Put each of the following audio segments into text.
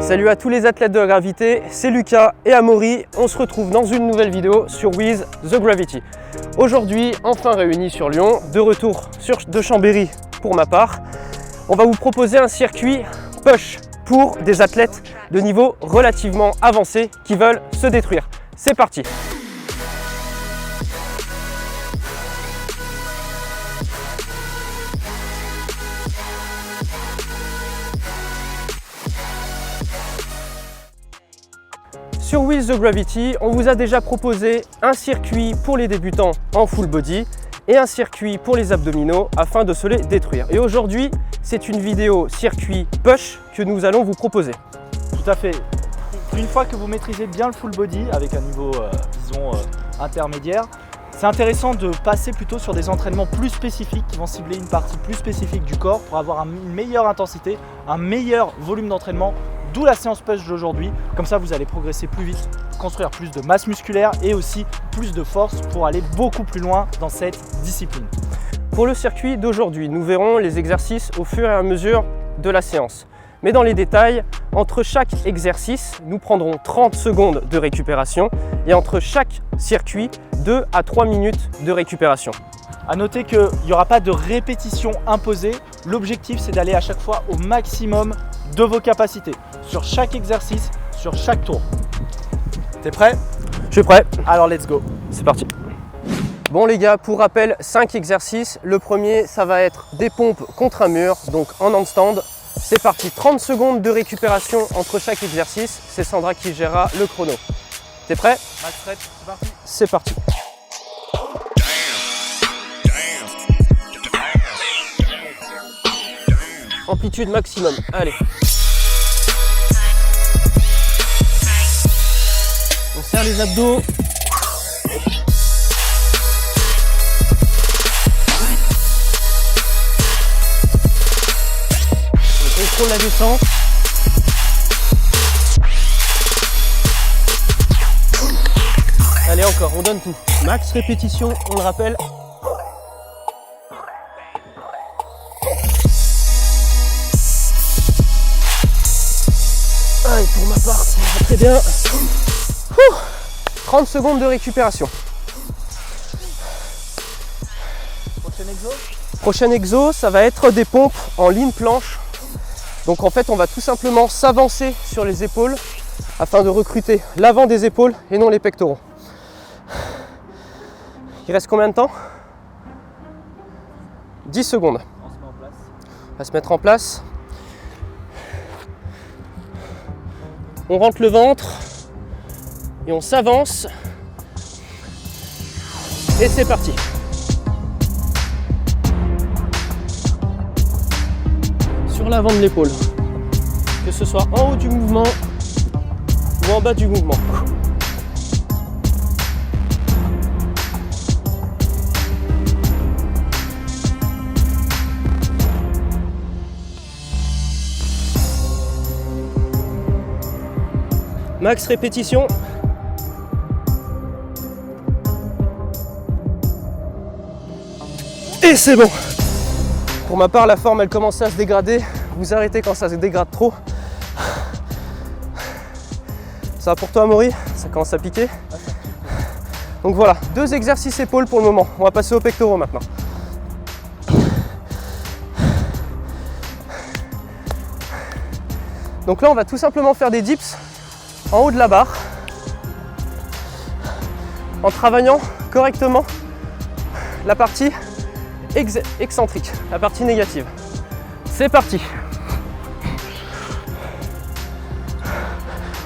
Salut à tous les athlètes de la gravité, c'est Lucas et Amaury. On se retrouve dans une nouvelle vidéo sur With The Gravity. Aujourd'hui, enfin réunis sur Lyon, de retour de Chambéry pour ma part. On va vous proposer un circuit push pour des athlètes de niveau relativement avancé qui veulent se détruire. C'est parti! Sur With The Gravity, on vous a déjà proposé un circuit pour les débutants en full body et un circuit pour les abdominaux afin de se les détruire. Et aujourd'hui, c'est une vidéo circuit push que nous allons vous proposer. Tout à fait. Une fois que vous maîtrisez bien le full body avec un niveau, disons, intermédiaire, c'est intéressant de passer plutôt sur des entraînements plus spécifiques qui vont cibler une partie plus spécifique du corps pour avoir une meilleure intensité, un meilleur volume d'entraînement. D'où la séance push d'aujourd'hui, comme ça vous allez progresser plus vite, construire plus de masse musculaire et aussi plus de force pour aller beaucoup plus loin dans cette discipline. Pour le circuit d'aujourd'hui, nous verrons les exercices au fur et à mesure de la séance. Mais dans les détails, entre chaque exercice, nous prendrons 30 secondes de récupération et entre chaque circuit, 2 à 3 minutes de récupération. A noter qu'il n'y aura pas de répétition imposée, l'objectif c'est d'aller à chaque fois au maximum de vos capacités, sur chaque exercice, sur chaque tour. T'es prêt? Je suis prêt. Alors let's go. C'est parti. Bon les gars, pour rappel, 5 exercices. Le premier, ça va être des pompes contre un mur, donc en handstand. C'est parti, 30 secondes de récupération entre chaque exercice. C'est Sandra qui gérera le chrono. T'es prêt? Max Rep, c'est parti. C'est parti. Amplitude maximum, allez. On serre les abdos. On contrôle la descente. Allez encore, on donne tout. Max répétition, on le rappelle. Allez, pour ma part, ça va très bien. 30 secondes de récupération. Prochain exo? Prochain exo, ça va être des pompes en ligne planche. Donc en fait, on va tout simplement s'avancer sur les épaules afin de recruter l'avant des épaules et non les pectoraux. Il reste combien de temps? 10 secondes. On se met en place. On va se mettre en place. On rentre le ventre et on s'avance. Et c'est parti. Sur l'avant de l'épaule. Que ce soit en haut du mouvement ou en bas du mouvement. Max répétition. Et c'est bon. Pour ma part, la forme, elle commence à se dégrader. Vous arrêtez quand ça se dégrade trop. Ça va pour toi, Amaury? Ça commence à piquer. Donc voilà, 2 exercices épaules pour le moment. On va passer aux pectoraux maintenant. Donc là, on va tout simplement faire des dips en haut de la barre en travaillant correctement la partie excentrique, la partie négative. C'est parti.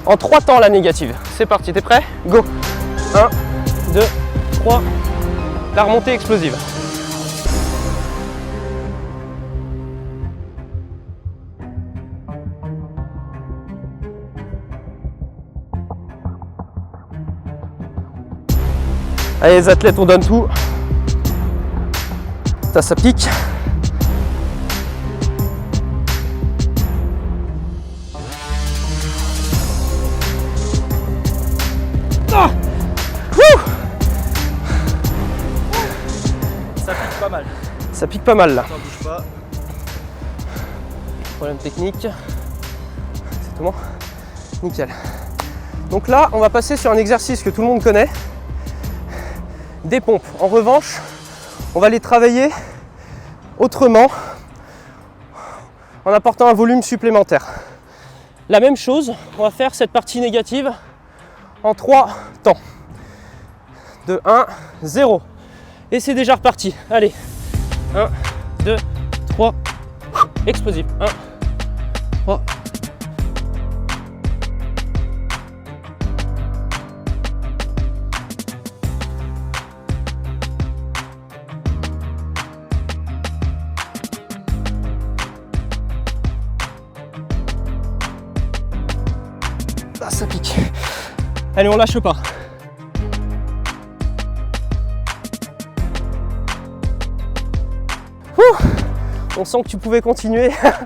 En 3 temps la négative. C'est parti, t'es prêt? Go. 1, 2, 3. La remontée explosive. Allez les athlètes, on donne tout. Ça pique. Ah, ça pique pas mal. Ça pique pas mal là. Ça bouge pas. Problème technique. C'est tout bon. Nickel. Donc là, on va passer sur un exercice que tout le monde connaît, des pompes. En revanche, on va les travailler autrement, en apportant un volume supplémentaire. La même chose, on va faire cette partie négative en 3 temps. De 1, 0. Et c'est déjà reparti. Allez, 1, 2, 3, explosif. 1, 3. Ah, ça pique. Allez, on lâche pas. On sent que tu pouvais continuer. Un peu,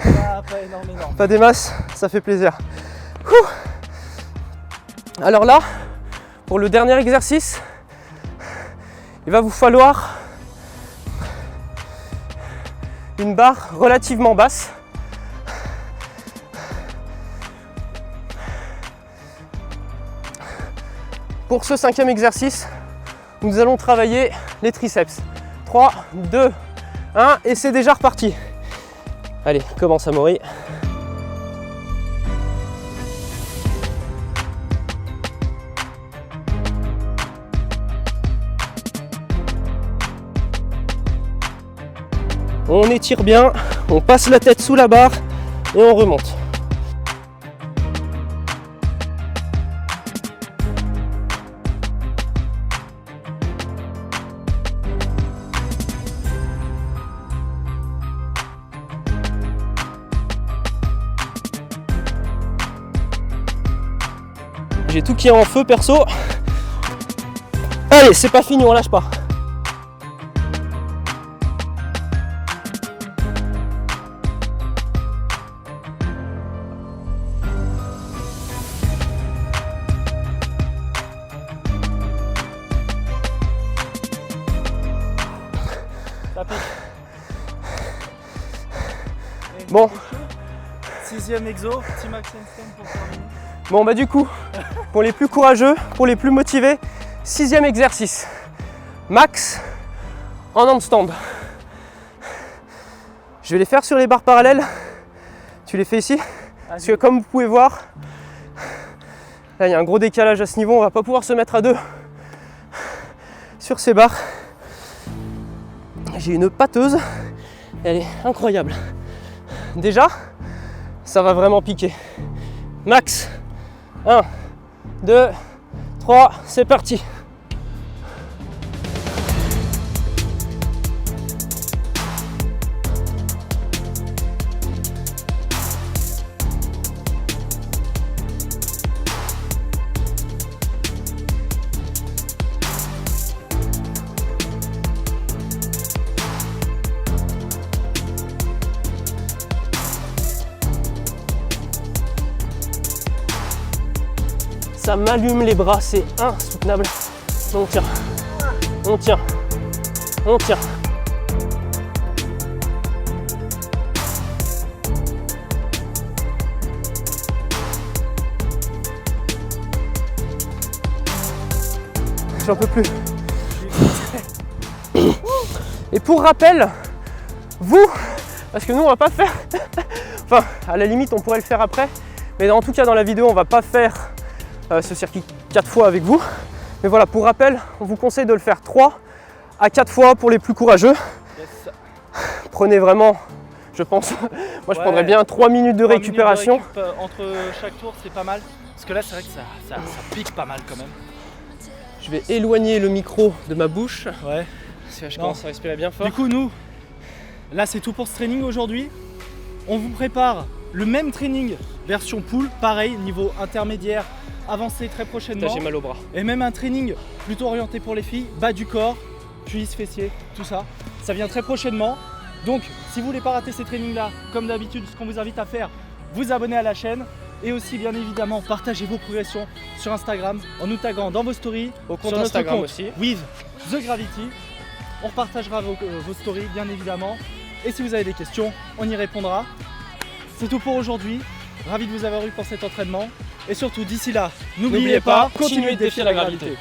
mais pas énormément. Pas des masses, ça fait plaisir. Alors là, pour le dernier exercice, il va vous falloir une barre relativement basse. Pour ce 5e exercice, nous allons travailler les triceps. 3, 2, 1 et c'est déjà reparti. Allez, commence Amaury. On étire bien, on passe la tête sous la barre et on remonte. J'ai tout qui est en feu perso. Allez, c'est pas fini, on lâche pas. Ça pique. Bon. 6e exo, petit max handstand pour terminer. Bon bah du coup, pour les plus courageux, pour les plus motivés, 6e exercice. Max en handstand. Je vais les faire sur les barres parallèles. Tu les fais ici. Parce que comme vous pouvez voir, là il y a un gros décalage à ce niveau, on va pas pouvoir se mettre à deux sur ces barres. J'ai une pâteuse, elle est incroyable. Déjà, ça va vraiment piquer. Max. 1, 2, 3, c'est parti. Ça m'allume les bras, c'est insoutenable. On tient, on tient, on tient. J'en peux plus. Et pour rappel, vous, parce que nous on va pas faire, enfin à la limite on pourrait le faire après, mais en tout cas dans la vidéo on va pas faire ce circuit 4 fois avec vous. Mais voilà, pour rappel, on vous conseille de le faire 3 à 4 fois pour les plus courageux. Yes. Prenez vraiment, je pense, moi je prendrais bien 3 minutes de récupération. Minutes de récup, entre chaque tour, c'est pas mal. Parce que là, c'est vrai que ça pique pas mal quand même. Je vais éloigner le micro de ma bouche. Ouais. Parce que je commence à respirer bien fort. Du coup, nous, là, c'est tout pour ce training aujourd'hui. On vous prépare le même training version pool, pareil, niveau intermédiaire, avancé très prochainement. J'ai mal au bras. Et même un training plutôt orienté pour les filles, bas du corps, cuisses, fessiers, tout ça. Ça vient très prochainement. Donc, si vous voulez pas rater ces trainings-là, comme d'habitude, ce qu'on vous invite à faire, vous abonner à la chaîne. Et aussi, bien évidemment, partagez vos progressions sur Instagram en nous taguant dans vos stories. Au compte sur notre Instagram compte aussi. With The Gravity. On partagera vos stories, bien évidemment. Et si vous avez des questions, on y répondra. C'est tout pour aujourd'hui. Ravi de vous avoir eu pour cet entraînement. Et surtout, d'ici là, n'oubliez pas, continuez de défier la gravité.